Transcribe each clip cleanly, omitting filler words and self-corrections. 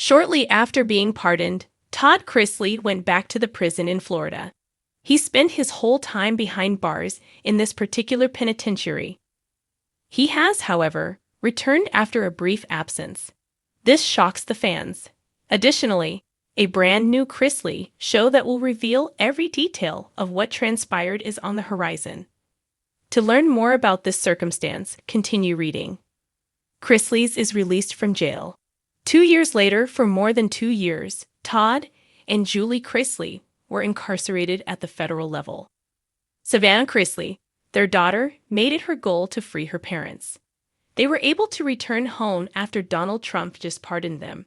Shortly after being pardoned, Todd Chrisley went back to the prison in Florida. He spent his whole time behind bars in this particular penitentiary. He has, however, returned after a brief absence. This shocks the fans. Additionally, a brand new Chrisley show that will reveal every detail of what transpired is on the horizon. To learn more about this circumstance, continue reading. Chrisley's is released from jail. 2 years later, for more than 2 years, Todd and Julie Chrisley were incarcerated at the federal level. Savannah Chrisley, their daughter, made it her goal to free her parents. They were able to return home after Donald Trump just pardoned them.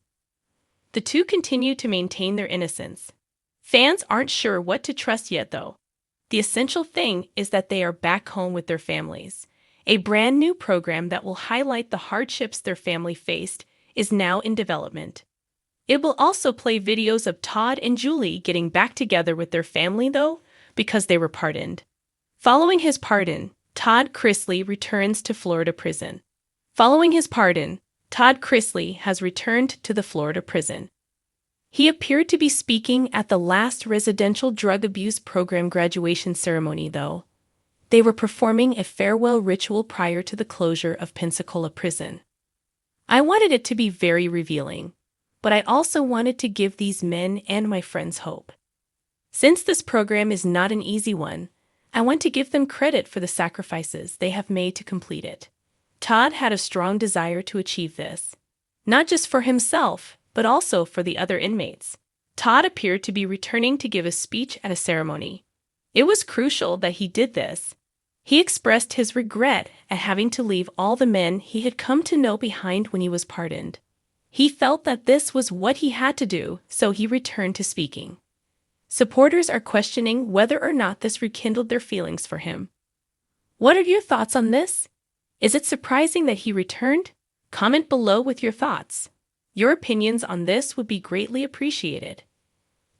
The two continue to maintain their innocence. Fans aren't sure what to trust yet, though. The essential thing is that they are back home with their families. A brand new program that will highlight the hardships their family faced is now in development. It will also play videos of Todd and Julie getting back together with their family, though, because they were pardoned. Following his pardon, Todd Chrisley returns to Florida prison. Following his pardon, Todd Chrisley has returned to the Florida prison. He appeared to be speaking at the last residential drug abuse program graduation ceremony, though. They were performing a farewell ritual prior to the closure of Pensacola prison. I wanted it to be very revealing, but I also wanted to give these men and my friends hope. Since this program is not an easy one, I want to give them credit for the sacrifices they have made to complete it. Todd had a strong desire to achieve this, not just for himself, but also for the other inmates. Todd appeared to be returning to give a speech at a ceremony. It was crucial that he did this. He expressed his regret at having to leave all the men he had come to know behind when he was pardoned. He felt that this was what he had to do, so he returned to speaking. Supporters are questioning whether or not this rekindled their feelings for him. What are your thoughts on this? Is it surprising that he returned? Comment below with your thoughts. Your opinions on this would be greatly appreciated.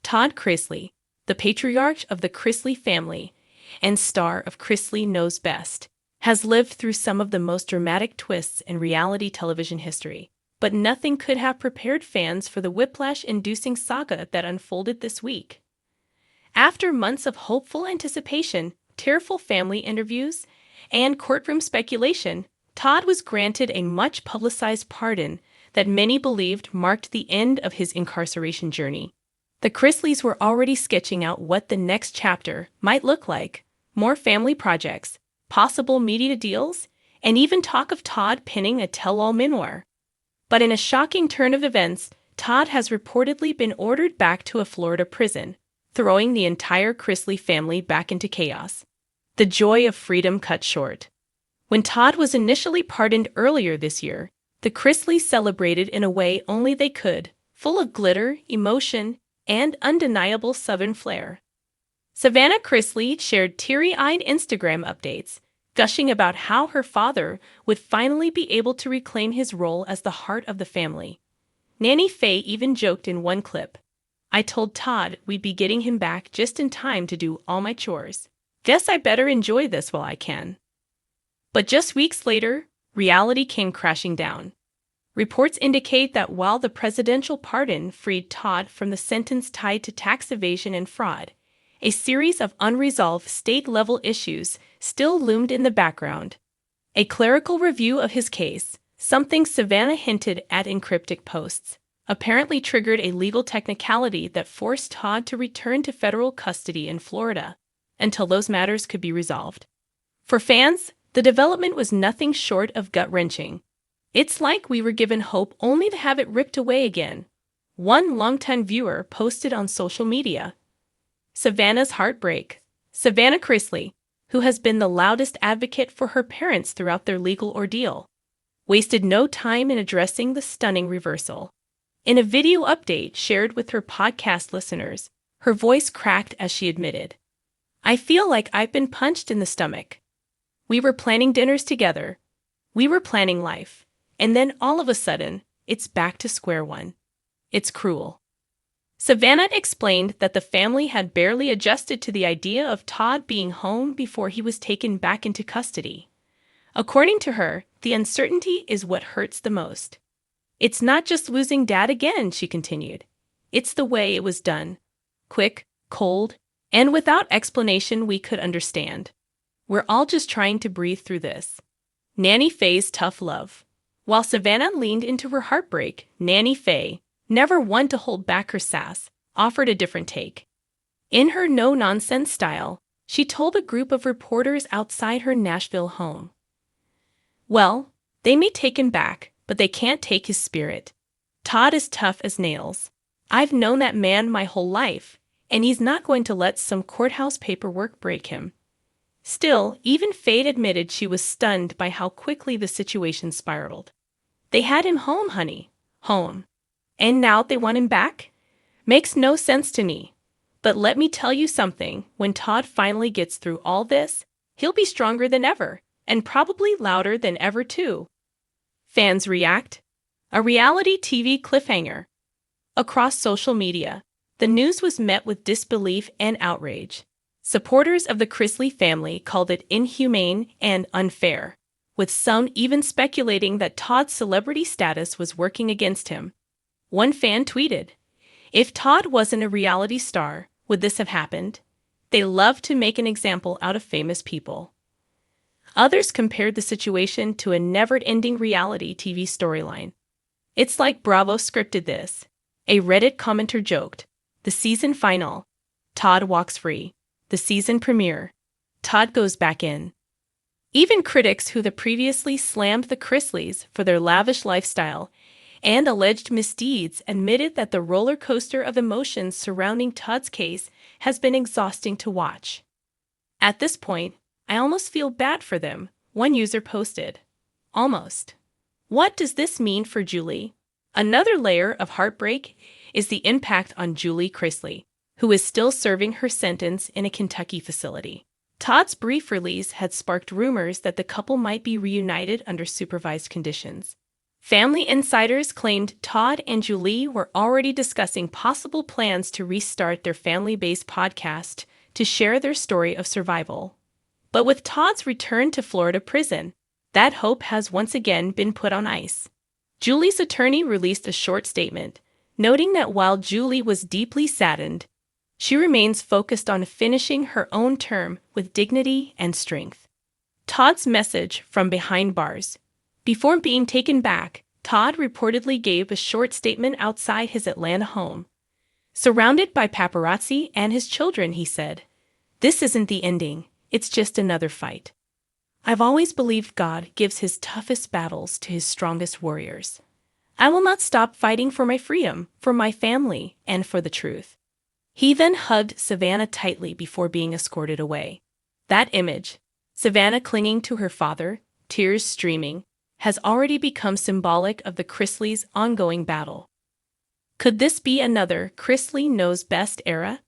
Todd Chrisley, the patriarch of the Chrisley family and star of Chrisley Knows Best, has lived through some of the most dramatic twists in reality television history, but nothing could have prepared fans for the whiplash-inducing saga that unfolded this week. After months of hopeful anticipation, tearful family interviews, and courtroom speculation, Todd was granted a much-publicized pardon that many believed marked the end of his incarceration journey. The Chrisleys were already sketching out what the next chapter might look like: more family projects, possible media deals, and even talk of Todd penning a tell-all memoir. But in a shocking turn of events, Todd has reportedly been ordered back to a Florida prison, throwing the entire Chrisley family back into chaos. The joy of freedom cut short. When Todd was initially pardoned earlier this year, the Chrisleys celebrated in a way only they could, full of glitter, emotion, and undeniable Southern flair. Savannah Chrisley shared teary-eyed Instagram updates, gushing about how her father would finally be able to reclaim his role as the heart of the family. Nanny Faye even joked in one clip, "I told Todd we'd be getting him back just in time to do all my chores. Guess I better enjoy this while I can." But just weeks later, reality came crashing down. Reports indicate that while the presidential pardon freed Todd from the sentence tied to tax evasion and fraud, a series of unresolved state-level issues still loomed in the background. A clerical review of his case, something Savannah hinted at in cryptic posts, apparently triggered a legal technicality that forced Todd to return to federal custody in Florida until those matters could be resolved. For fans, the development was nothing short of gut-wrenching. "It's like we were given hope only to have it ripped away again," one longtime viewer posted on social media. Savannah's heartbreak. Savannah Chrisley, who has been the loudest advocate for her parents throughout their legal ordeal, wasted no time in addressing the stunning reversal. In a video update shared with her podcast listeners, her voice cracked as she admitted, "I feel like I've been punched in the stomach. We were planning dinners together. We were planning life. And then all of a sudden, it's back to square one. It's cruel." Savannah explained that the family had barely adjusted to the idea of Todd being home before he was taken back into custody. According to her, the uncertainty is what hurts the most. It's not just losing Dad again, she continued. It's the way it was done. Quick, cold, and without explanation we could understand. We're all just trying to breathe through this. Nanny Faye's tough love. While Savannah leaned into her heartbreak, Nanny Faye, never one to hold back her sass, offered a different take. In her no-nonsense style, she told a group of reporters outside her Nashville home. Well, they may take him back, but they can't take his spirit. Todd is tough as nails. I've known that man my whole life, and he's not going to let some courthouse paperwork break him. Still, even Faye admitted she was stunned by how quickly the situation spiraled. They had him home, honey. Home. And now they want him back? Makes no sense to me. But let me tell you something, when Todd finally gets through all this, he'll be stronger than ever, and probably louder than ever too. Fans react. A reality TV cliffhanger. Across social media, the news was met with disbelief and outrage. Supporters of the Chrisley family called it inhumane and unfair, with some even speculating that Todd's celebrity status was working against him. One fan tweeted, "If Todd wasn't a reality star, would this have happened? They love to make an example out of famous people." Others compared the situation to a never-ending reality TV storyline. "It's like Bravo scripted this." A Reddit commenter joked, "The season final. Todd walks free. The season premiere. Todd goes back in." Even critics who had previously slammed the Chrisleys for their lavish lifestyle and alleged misdeeds admitted that the roller coaster of emotions surrounding Todd's case has been exhausting to watch. "At this point, I almost feel bad for them," one user posted. Almost. What does this mean for Julie? Another layer of heartbreak is the impact on Julie Chrisley, who is still serving her sentence in a Kentucky facility. Todd's brief release had sparked rumors that the couple might be reunited under supervised conditions. Family insiders claimed Todd and Julie were already discussing possible plans to restart their family-based podcast to share their story of survival. But with Todd's return to Florida prison, that hope has once again been put on ice. Julie's attorney released a short statement, noting that while Julie was deeply saddened, she remains focused on finishing her own term with dignity and strength. Todd's message from behind bars. Before being taken back, Todd reportedly gave a short statement outside his Atlanta home. Surrounded by paparazzi and his children, he said, "This isn't the ending, it's just another fight. I've always believed God gives his toughest battles to his strongest warriors. I will not stop fighting for my freedom, for my family, and for the truth." He then hugged Savannah tightly before being escorted away. That image, Savannah clinging to her father, tears streaming, has already become symbolic of the Chrisleys' ongoing battle. Could this be another Chrisley Knows Best era?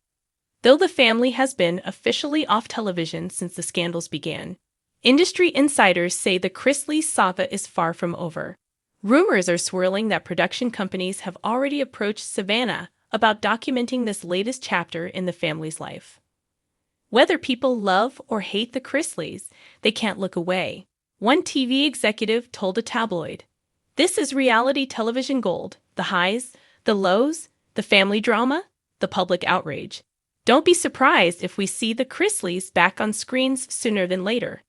Though the family has been officially off television since the scandals began, industry insiders say the Chrisley saga is far from over. Rumors are swirling that production companies have already approached Savannah about documenting this latest chapter in the family's life. Whether people love or hate the Chrisleys, they can't look away. One TV executive told a tabloid, "This is reality television gold, the highs, the lows, the family drama, the public outrage. Don't be surprised if we see the Chrisleys back on screens sooner than later."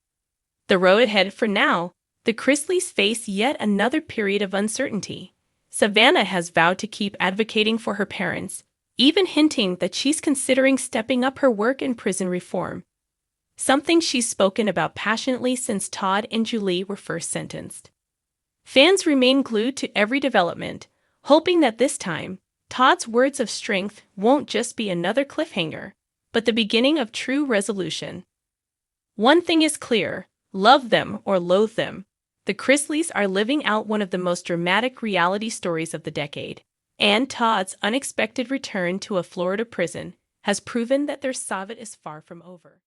The road ahead for now, the Chrisleys face yet another period of uncertainty. Savannah has vowed to keep advocating for her parents, even hinting that she's considering stepping up her work in prison reform, something she's spoken about passionately since Todd and Julie were first sentenced. Fans remain glued to every development, hoping that this time, Todd's words of strength won't just be another cliffhanger, but the beginning of true resolution. One thing is clear, love them or loathe them, the Chrisleys are living out one of the most dramatic reality stories of the decade, and Todd's unexpected return to a Florida prison has proven that their saga is far from over.